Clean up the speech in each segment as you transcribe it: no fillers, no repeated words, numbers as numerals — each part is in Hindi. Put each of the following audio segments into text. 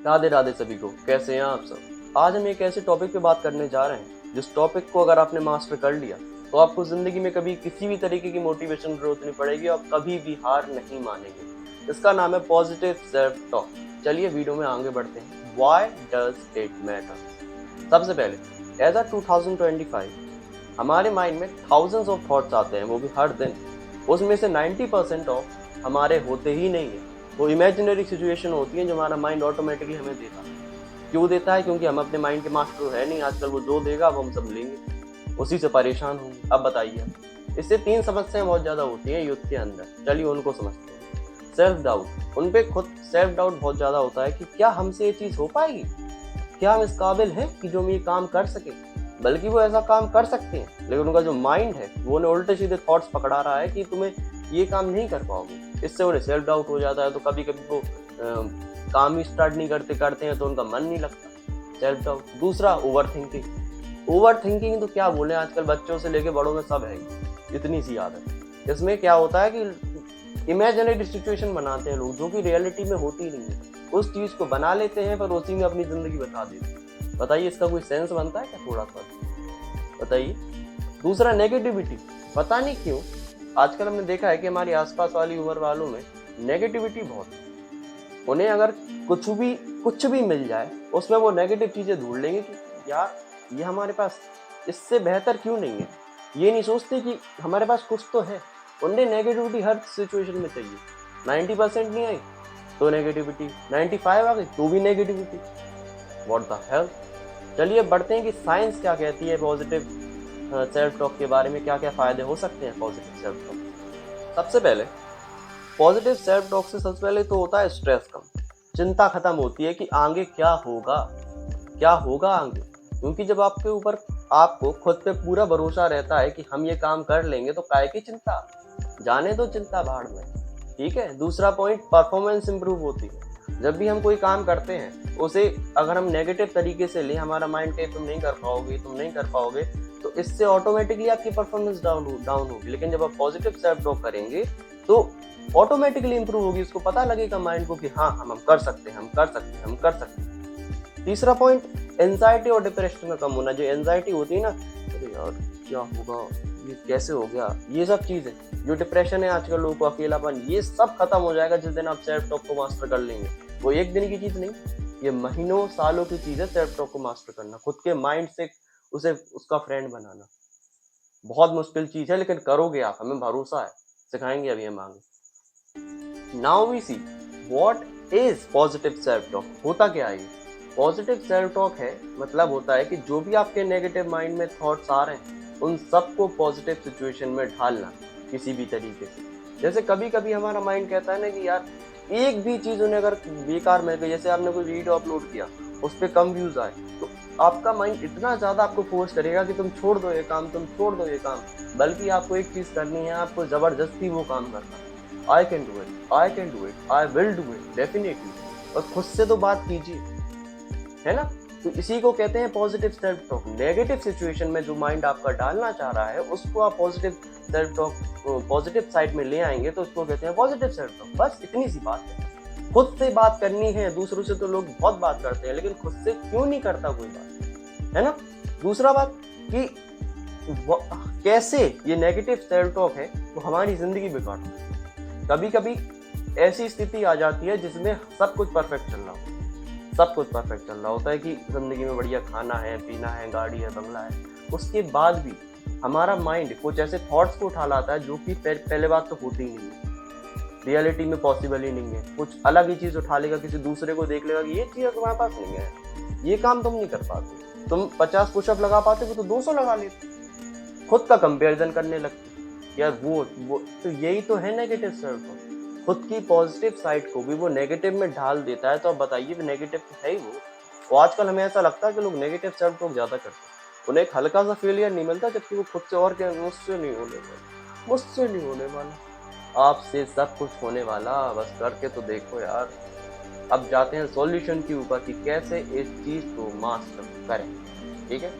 राधे राधे सभी को। कैसे हैं आप सब। आज हम एक ऐसे टॉपिक पे बात करने जा रहे हैं जिस टॉपिक को अगर आपने मास्टर कर लिया तो आपको जिंदगी में कभी किसी भी तरीके की मोटिवेशन जरूरत नहीं पड़ेगी और कभी भी हार नहीं मानेंगे। इसका नाम है पॉजिटिव सेल्फ टॉक। चलिए वीडियो में आगे बढ़ते हैं। Why does it matter. सबसे पहले एज अ 2025 हमारे माइंड में थाउजेंड्स ऑफ थॉट्स आते हैं, वो भी हर दिन। उसमें से 90% ऑफ हमारे होते ही नहीं है। वो इमेजिनरी सिचुएशन होती है जो हमारा माइंड ऑटोमेटिकली हमें देता है। क्यों देता है? क्योंकि हम अपने माइंड के मास्टर है नहीं आजकल। वो जो देगा वो हम सब लेंगे, उसी से परेशान होंगे। अब बताइए, इससे 3 समस्याएं बहुत ज्यादा होती हैं यूथ के अंदर। चलिए उनको समझते हैं। Self doubt. उनपे खुद सेल्फ डाउट बहुत ज्यादा होता है कि क्या हमसे ये चीज हो पाएगी, क्या हम इस काबिल हैं कि जो हम ये काम कर सके। बल्कि वो ऐसा काम कर सकते हैं, लेकिन उनका जो माइंड है वो उन्हें उल्टे सीधे थॉट्स पकड़ा रहा है कि तुम्हें ये काम नहीं कर पाओगे। इससे उन्हें सेल्फ डाउट हो जाता है। तो कभी कभी वो काम ही स्टार्ट नहीं करते हैं तो उनका मन नहीं लगता। Self doubt. दूसरा, ओवर थिंकिंग। ओवर थिंकिंग तो क्या बोले, आजकल बच्चों से लेके बड़ों में सब है, इतनी सी आदत। इसमें क्या होता है कि इमेजिनरी सिचुएशन बनाते हैं लोग जो कि रियलिटी में होती नहीं है। उस चीज को बना लेते हैं पर उसी में अपनी जिंदगी बता देते हैं। बताइए इसका कोई सेंस बनता है क्या? थोड़ा सा बताइए। दूसरा, नेगेटिविटी। पता नहीं क्यों आजकल हमने देखा है कि हमारी आसपास वाली उम्र वालों में नेगेटिविटी बहुत है। उन्हें अगर कुछ भी मिल जाए उसमें वो नेगेटिव चीजें ढूंढ लेंगे कि यार ये हमारे पास इससे बेहतर क्यों नहीं है। ये नहीं सोचते कि हमारे पास कुछ तो है। उन्हें नेगेटिविटी हर सिचुएशन में चाहिए। 90% नहीं आई तो नेगेटिविटी, 95 आ गई तो भी नेगेटिविटी। What the hell. चलिए बढ़ते हैं कि साइंस क्या कहती है पॉजिटिव सेल्फ टॉक के बारे में। क्या क्या फायदे हो सकते हैं पॉजिटिव सेल्फ टॉक। सबसे पहले पॉजिटिव सेल्फ टॉक से सबसे पहले तो होता है स्ट्रेस कम। चिंता खत्म होती है कि आगे क्या होगा आगे। क्योंकि जब आपके ऊपर आपको खुद पे पूरा भरोसा रहता है कि हम ये काम कर लेंगे तो काहे की चिंता, जाने दो चिंता भाड़ में। ठीक है। दूसरा पॉइंट, परफॉर्मेंस इंप्रूव होती है। जब भी हम कोई काम करते हैं उसे अगर हम नेगेटिव तरीके से लें, हमारा माइंड कहे तुम नहीं कर पाओगे, तो इससे ऑटोमेटिकली आपकी परफॉर्मेंस डाउन होगी। लेकिन जब आप पॉजिटिव सेल्फ टॉक करेंगे तो ऑटोमेटिकली इंप्रूव होगी। उसको पता लगेगा माइंड को कि हाँ हम कर सकते हैं। तीसरा पॉइंट, एंजाइटी और डिप्रेशन का कम होना। जो एंजाइटी होती है ना, अरे यार क्या होगा, ये कैसे हो गया, ये सब चीजें, जो डिप्रेशन है आजकल लोगों को, अकेलापन, ये सब खत्म हो जाएगा जिस दिन आप सेल्फ टॉक को मास्टर कर लेंगे। वो एक दिन की चीज नहीं, ये महीनों सालों की चीज है। सेल्फ टॉक को मास्टर करना, खुद के माइंड से उसका फ्रेंड बनाना बहुत मुश्किल चीज है, लेकिन करोगे आप, हमें भरोसा है। सिखाएंगे अभी हम आगे। Now we see what is positive self talk. होता क्या है? पॉजिटिव सेल्फ टॉक है मतलब होता है कि जो भी आपके नेगेटिव माइंड में थॉट्स आ रहे हैं उन सबको पॉजिटिव सिचुएशन में ढालना किसी भी तरीके से। जैसे कभी कभी हमारा माइंड कहता है ना कि यार एक भी चीज उन्हें अगर बेकार मिल गई, जैसे आपने कोई वीडियो अपलोड किया उस पर कम व्यूज आए, तो आपका माइंड इतना ज्यादा आपको फोर्स करेगा कि तुम छोड़ दो ये काम। बल्कि आपको एक चीज करनी है, आपको जबरदस्ती वो काम करना है। आई can do it, I will do it definitely. और खुद से तो बात कीजिए, है ना। तो इसी को कहते हैं positive self talk. Negative situation में जो माइंड आपका डालना चाह रहा है उसको आप positive self talk, positive side में ले आएंगे तो उसको कहते हैं पॉजिटिव सेल्फ टॉक। बस इतनी सी बात है। खुद से बात करनी है। दूसरों से तो लोग बहुत बात करते हैं, लेकिन खुद से क्यों नहीं करता कोई बात, है ना। दूसरा बात कि कैसे ये नेगेटिव सेल्फ टॉक है वो हमारी जिंदगी बिगाड़ता है। कभी कभी ऐसी स्थिति आ जाती है जिसमें सब कुछ परफेक्ट चल रहा होता है कि जिंदगी में बढ़िया खाना है, पीना है, गाड़ी है, बंगला है। उसके बाद भी हमारा माइंड कुछ ऐसे थॉट्स को उठा लाता है जो कि पहले बात तो होती ही नहीं है, रियलिटी में पॉसिबल ही नहीं है। कुछ अलग ही चीज उठा लेगा, किसी दूसरे को देख लेगा कि ये चीज तुम्हारे पास नहीं है, ये काम तुम नहीं कर पाते, तुम 50 पुशअप लगा पाते हो तो 200 लगा लेते। खुद का कंपेरिजन करने लगते यार वो तो यही तो है नेगेटिव सेल्फ टॉक। खुद की पॉजिटिव साइड को भी वो नेगेटिव में ढाल देता है। तो अब बताइए नेगेटिव है ही वो। आजकल हमें ऐसा लगता है कि लोग नेगेटिव सेल्फ टॉक ज्यादा करते हैं, उन्हें एक हल्का सा फेलियर नहीं मिलता, जबकि वो खुद से और क्या, मुझसे नहीं होने वाला, आपसे सब कुछ होने वाला, बस करके तो देखो यार। अब जाते हैं सॉल्यूशन के ऊपर कि कैसे इस चीज को मास्टर करें। ठीक है,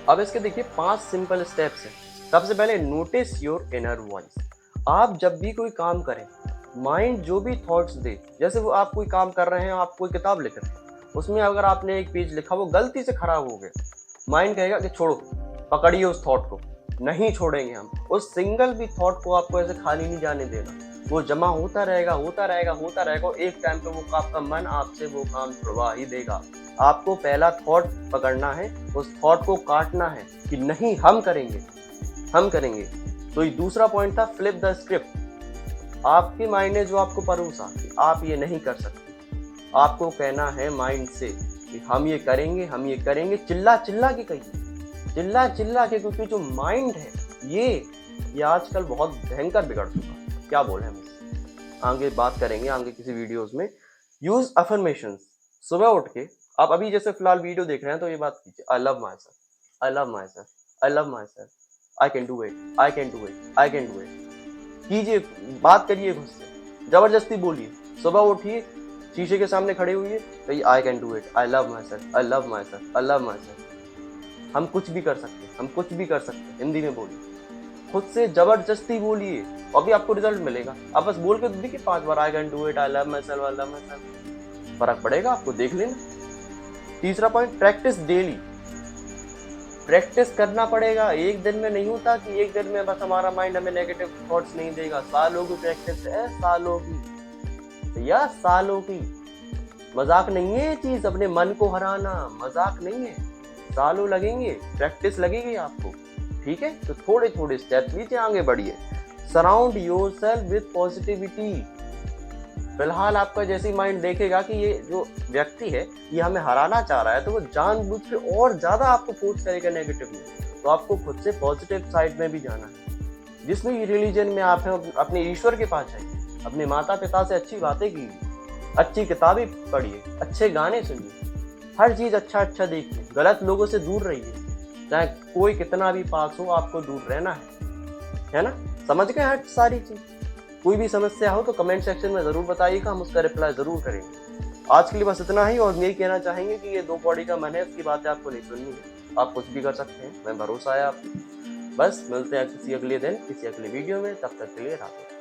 अब इसके देखिए 5 सिंपल स्टेप्स हैं। सबसे पहले, नोटिस योर इनर वॉइस। आप जब भी कोई काम करें माइंड जो भी थॉट्स दे, जैसे वो आप कोई काम कर रहे हैं, आप कोई किताब लिख रहे हैं, उसमें अगर आपने एक पेज लिखा वो गलती से खराब हो गया, माइंड कहेगा कि छोड़ो, पकड़िए उस थॉट को, नहीं छोड़ेंगे हम उस सिंगल भी थॉट को, आपको ऐसे खाली नहीं जाने देना। वो जमा होता रहेगा होता रहेगा होता रहेगा, एक टाइम पे वो आपका मन आपसे वो काम छुड़वा ही देगा। आपको पहला थॉट पकड़ना है, उस थॉट को काटना है कि नहीं हम करेंगे, हम करेंगे। तो ये दूसरा पॉइंट था, फ्लिप द स्क्रिप्ट। आपके माइंड ने जो आपको परोसा कि आप ये नहीं कर सकते, आपको कहना है माइंड से कि हम ये करेंगे, हम ये करेंगे। चिल्ला चिल्ला के कहिए, चिल्ला चिल्ला के, क्योंकि जो माइंड है ये आजकल बहुत भयंकर बिगड़ चुका है। क्या बोले हम इससे, आगे बात करेंगे आगे किसी वीडियोस में। Use affirmations. सुबह उठ के आप अभी जैसे फिलहाल वीडियो देख रहे हैं तो ये बात कीजिए, आई love myself, I love myself, I love myself, I can do it, I can do it, I can do it. कीजिए, बात करिए खुद से, जबरदस्ती बोलिए। सुबह उठिए, शीशे के सामने खड़े हुए तो आई can do it, I love myself, I love myself, I love my self. हम कुछ भी कर सकते हैं, हम कुछ भी कर सकते हैं। हिंदी में बोलिए, खुद से जबरदस्ती बोलिए, अभी आपको रिजल्ट मिलेगा। आप बस बोल के देखिए 5 बार, I can do it, I love myself, I love myself, फर्क पड़ेगा आपको, देख लेना। तीसरा पॉइंट, प्रैक्टिस डेली। प्रैक्टिस करना पड़ेगा, एक दिन में नहीं होता कि एक दिन में बस हमारा माइंड हमें नेगेटिव थॉट्स नहीं देगा। सालों की प्रैक्टिस है, सालों की भैया, सालों की। मजाक नहीं है ये चीज, अपने मन को हराना मजाक नहीं है, सालों लगेंगे, प्रैक्टिस लगेगी आपको, ठीक है। तो थोड़े थोड़े स्टेप्स लीजिए, आगे बढ़िए। Surround yourself with positivity. फिलहाल आपका जैसे माइंड देखेगा कि ये जो व्यक्ति है ये हमें हराना चाह रहा है, तो वो जानबूझ के और ज्यादा आपको फोर्स करेगा नेगेटिव में। तो आपको खुद से पॉजिटिव साइड में भी जाना है। जिसमें ये रिलीजन में आप हैं, अपने ईश्वर के पास जाइए, अपने माता पिता से अच्छी बातें कीजिए, अच्छी किताबें पढ़िए, अच्छे गाने सुनिए, हर चीज अच्छा अच्छा देखिए, गलत लोगों से दूर रहिए। चाहे कोई कितना भी पास हो, आपको दूर रहना है ना। समझ गए हर सारी चीज। कोई भी समस्या हो तो कमेंट सेक्शन में जरूर बताइएगा, हम उसका रिप्लाई जरूर करेंगे। आज के लिए बस इतना ही, और यही कहना चाहेंगे कि ये 2 कौड़ी का मन है, इसकी बातें आपको नहीं सुननी है, आप कुछ भी कर सकते हैं, मैं भरोसा है आपको। बस मिलते हैं किसी अगले दिन, किसी अगले वीडियो में, तब तक के लिए राधे।